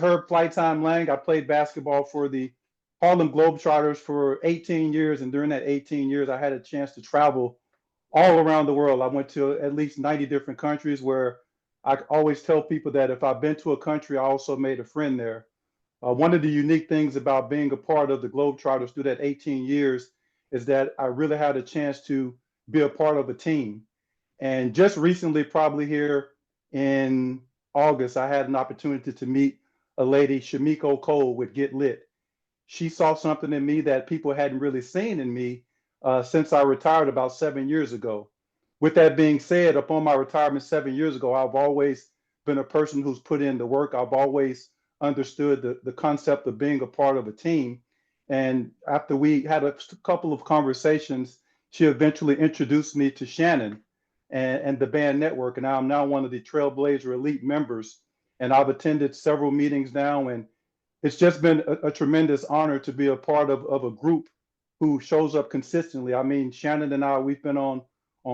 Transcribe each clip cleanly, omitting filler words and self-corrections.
Herb Flighttime Lang. I played basketball for the Harlem Globetrotters for 18 years, and during that 18 years, I had a chance to travel all around the world. I went to at least 90 different countries where I always tell people that if I've been to a country, I also made a friend there. One of the unique things about being a part of the Globetrotters through that 18 years is that I really had a chance to be a part of a team. And just recently, probably here in August, I had an opportunity to meet a lady, Shamiko Cole, with Get Lit. She saw something in me that people hadn't really seen in me since I retired about 7 years ago. With that being said, upon my retirement 7 years ago, I've always been a person who's put in the work. I've always understood the concept of being a part of a team. And after we had a couple of conversations, she eventually introduced me to Shannon and the band network. And I'm now one of the Trailblazer Elite members. And I've attended several meetings now, and it's just been a tremendous honor to be a part of a group who shows up consistently. I mean, Shannon and I, we've been on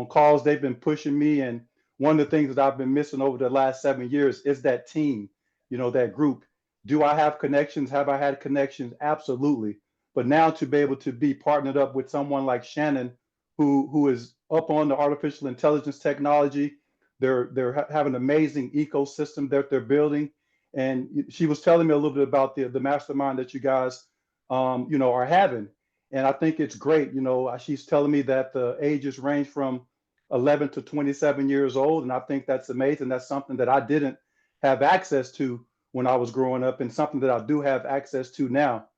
calls. They've been pushing me, and one of the things that I've been missing over the last 7 years is that team, that group. Do I have connections? Have I had connections? Absolutely. But now to be able to be partnered up with someone like Shannon, who is up on the artificial intelligence technology, they're have an amazing ecosystem that they're building, and she was telling me a little bit about the mastermind that you guys are having, and I think it's great. She's telling me that the ages range from 11 to 27 years old, and I think that's amazing. That's something that I didn't have access to when I was growing up, and something that I do have access to now.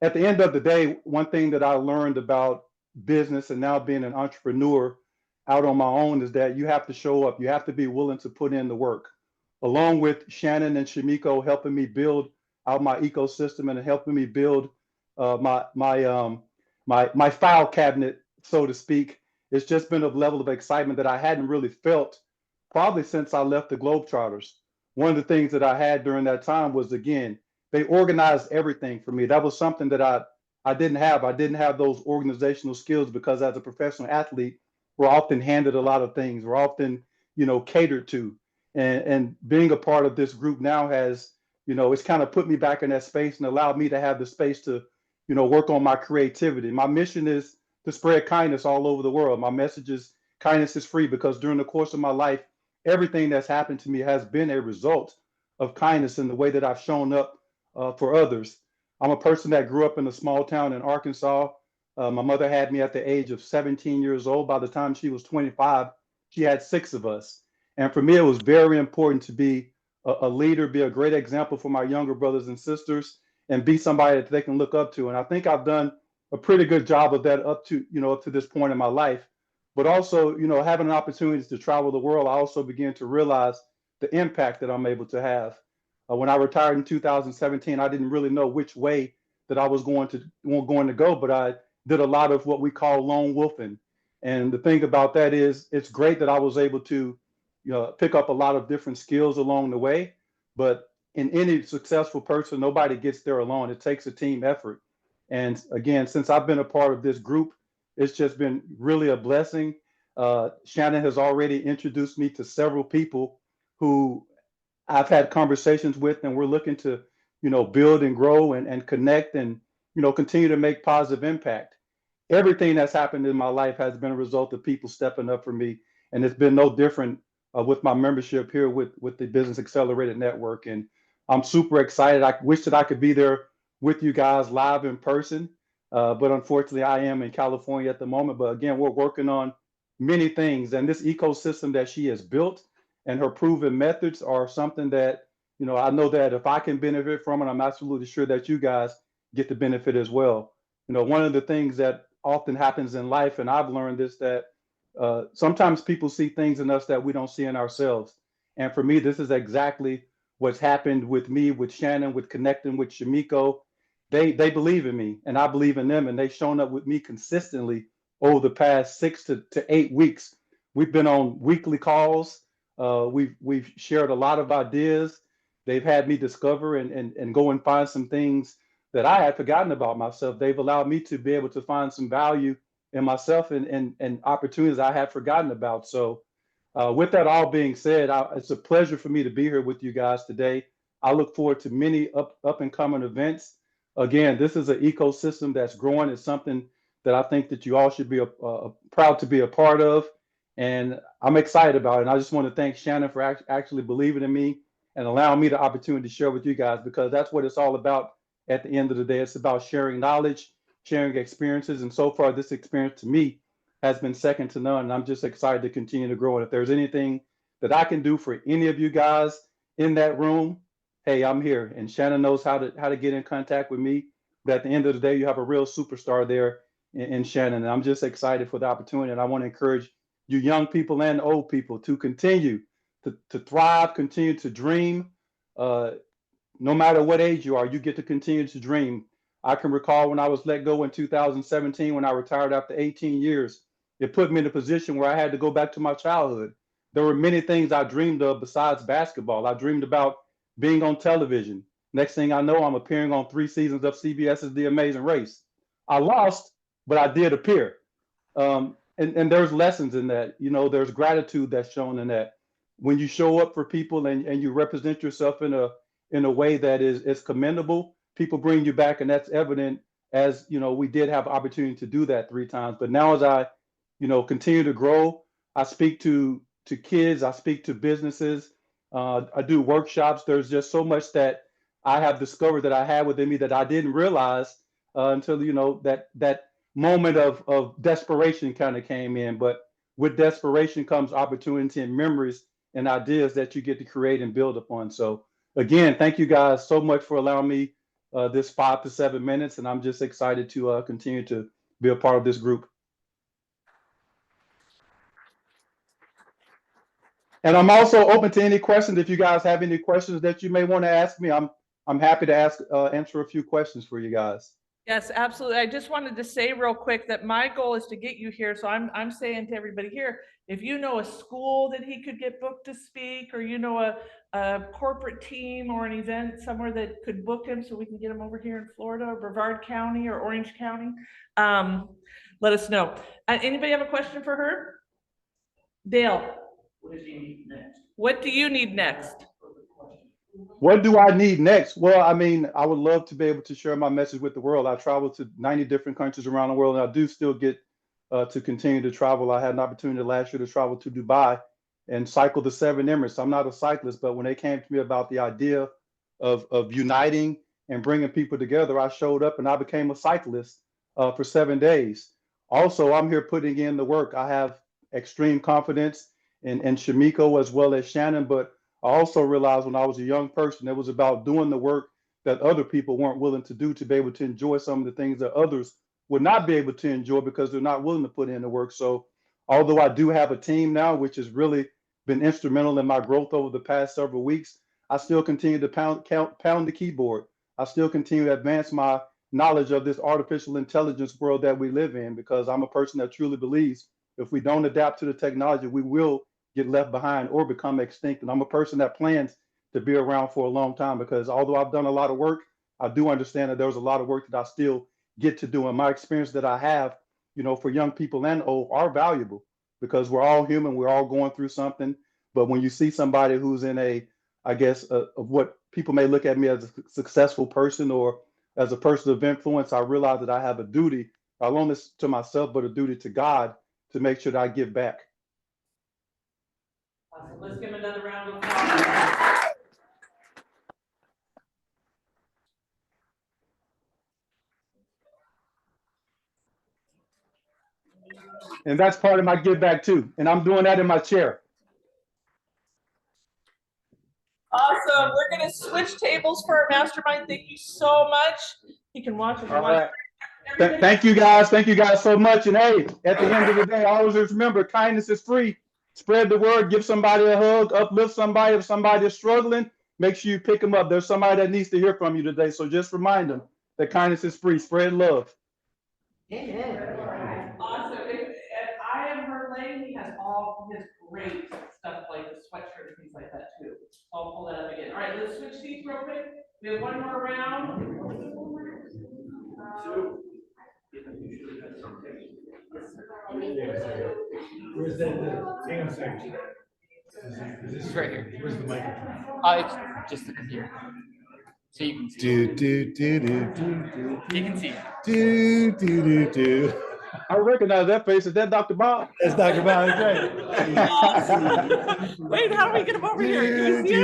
At the end of the day, one thing that I learned about business and now being an entrepreneur out on my own is that you have to show up. You have to be willing to put in the work. Along with Shannon and Shamiko helping me build out my ecosystem and helping me build my file cabinet, so to speak. It's just been a level of excitement that I hadn't really felt probably since I left the Globetrotters. One of the things that I had during that time was, again, they organized everything for me. That was something that I didn't have. I didn't have those organizational skills because as a professional athlete, we're often handed a lot of things. We're often, catered to. And being a part of this group now has, it's kind of put me back in that space and allowed me to have the space to, work on my creativity. My mission is to spread kindness all over the world. My message is kindness is free, because during the course of my life, everything that's happened to me has been a result of kindness in the way that I've shown up for others. I'm a person that grew up in a small town in Arkansas. My mother had me at the age of 17 years old. By the time she was 25, she had six of us. And for me, it was very important to be a leader, be a great example for my younger brothers and sisters, and be somebody that they can look up to. And I think I've done a pretty good job of that up to this point in my life. But also, having opportunities to travel the world, I also began to realize the impact that I'm able to have. When I retired in 2017, I didn't really know which way that I was going to go, but I did a lot of what we call lone wolfing. And the thing about that is, it's great that I was able to, pick up a lot of different skills along the way. But in any successful person, nobody gets there alone. It takes a team effort. And again, since I've been a part of this group, it's just been really a blessing. Shannon has already introduced me to several people who I've had conversations with, and we're looking to, build and grow and connect and, continue to make positive impact. Everything that's happened in my life has been a result of people stepping up for me. And it's been no different with my membership here with the Business Accelerated Network. And I'm super excited. I wish that I could be there with you guys live in person. But unfortunately, I am in California at the moment. But again, we're working on many things. And this ecosystem that she has built and her proven methods are something that, I know that if I can benefit from it, I'm absolutely sure that you guys get the benefit as well. One of the things that often happens in life, and I've learned this, that sometimes people see things in us that we don't see in ourselves. And for me, this is exactly what's happened with me, with Shannon, with connecting with Shamiko. They believe in me, and I believe in them, and they've shown up with me consistently over the past 6 to 8 weeks. We've been on weekly calls. We've shared a lot of ideas. They've had me discover and go and find some things that I had forgotten about myself. They've allowed me to be able to find some value in myself and opportunities I had forgotten about. So with that all being said, it's a pleasure for me to be here with you guys today. I look forward to many up and coming events. Again, this is an ecosystem that's growing. It's something that I think that you all should be proud to be a part of, and I'm excited about it. And I just want to thank Shannon for actually believing in me and allowing me the opportunity to share with you guys, because that's what it's all about. At the end of the day, it's about sharing knowledge, sharing experiences, and so far, this experience to me has been second to none. And I'm just excited to continue to grow. And if there's anything that I can do for any of you guys in that room, hey, I'm here. And Shannon knows how to get in contact with me. But at the end of the day, you have a real superstar there in Shannon. And I'm just excited for the opportunity. And I want to encourage you young people and old people to continue to thrive, continue to dream. No matter what age you are, you get to continue to dream. I can recall when I was let go in 2017, when I retired after 18 years, it put me in a position where I had to go back to my childhood. There were many things I dreamed of besides basketball. I dreamed about being on television. Next thing I know, I'm appearing on 3 seasons of CBS's The Amazing Race. I lost, but I did appear. And there's lessons in that. There's gratitude that's shown in that. When you show up for people and you represent yourself in a way that is commendable, people bring you back, and that's evident. As we did have opportunity to do that 3 times. But now as I continue to grow, I speak to kids, I speak to businesses, I do workshops. There's just so much that I have discovered that I had within me that I didn't realize until that moment of desperation kind of came in. But with desperation comes opportunity and memories and ideas that you get to create and build upon. So again, thank you guys so much for allowing me this 5 to 7 minutes, and I'm just excited to continue to be a part of this group. And I'm also open to any questions. If you guys have any questions that you may want to ask me, I'm happy to answer a few questions for you guys. Yes, absolutely. I just wanted to say real quick that my goal is to get you here. So I'm saying to everybody here, if you know a school that he could get booked to speak, or a corporate team or an event somewhere that could book him so we can get him over here in Florida or Brevard County or Orange County, let us know. Anybody have a question for her? Dale. What does he need next? What do you need next? What do I need next? Well, I mean, I would love to be able to share my message with the world. I travel to 90 different countries around the world, and I do still get to continue to travel. I had an opportunity last year to travel to Dubai and cycle the 7 Emirates. I'm not a cyclist, but when they came to me about the idea of uniting and bringing people together, I showed up and I became a cyclist for 7 days. Also, I'm here putting in the work. I have extreme confidence in Shamiko as well as Shannon, but I also realized when I was a young person, it was about doing the work that other people weren't willing to do to be able to enjoy some of the things that others would not be able to enjoy because they're not willing to put in the work. So although I do have a team now, which has really been instrumental in my growth over the past several weeks, I still continue to pound the keyboard. I still continue to advance my knowledge of this artificial intelligence world that we live in, because I'm a person that truly believes if we don't adapt to the technology, we will get left behind or become extinct. And I'm a person that plans to be around for a long time, because although I've done a lot of work, I do understand that there's a lot of work that I still get to do. And my experience that I have, for young people and old, are valuable, because we're all human. We're all going through something. But when you see somebody who's in I guess, of what people may look at me as a successful person or as a person of influence, I realize that I have a duty, not only to myself, but a duty to God to make sure that I give back. Awesome. Let's give him another round of applause. And that's part of my give back too. And I'm doing that in my chair. Awesome. We're going to switch tables for our mastermind. Thank you so much. You can watch if you want. Thank you guys. Thank you guys so much. And hey, at the end of the day, always remember, kindness is free. Spread the word. Give somebody a hug. Uplift somebody. If somebody is struggling, make sure you pick them up. There's somebody that needs to hear from you today. So just remind them that kindness is free. Spread love. Amen. Awesome. If I am her lane, he has all his great stuff like the sweatshirt and things like that too. I'll pull that up again. All right, let's switch seats real quick. We have one more round. Where's that? Hang on a second. This is right here. Where's the microphone? It's just the computer. So you can see. You can see. I recognize that face. Is that Dr. Bob? That's Dr. Bob, that's right. Wait, how do we get him over here? Can I see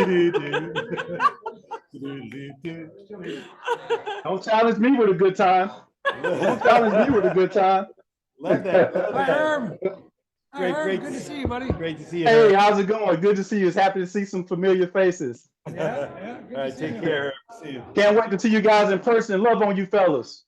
him? Don't challenge me with a good time. Don't challenge me with a good time. Love that. Hi, Herm. Hi, Great, Herm. great Good to to see you, buddy. Great to see you. Hey, how's it going? Good to see you. It's happy to see some familiar faces. Yeah, good All right, to see take you. care. See you. Can't wait to see you guys in person. Love on you fellas.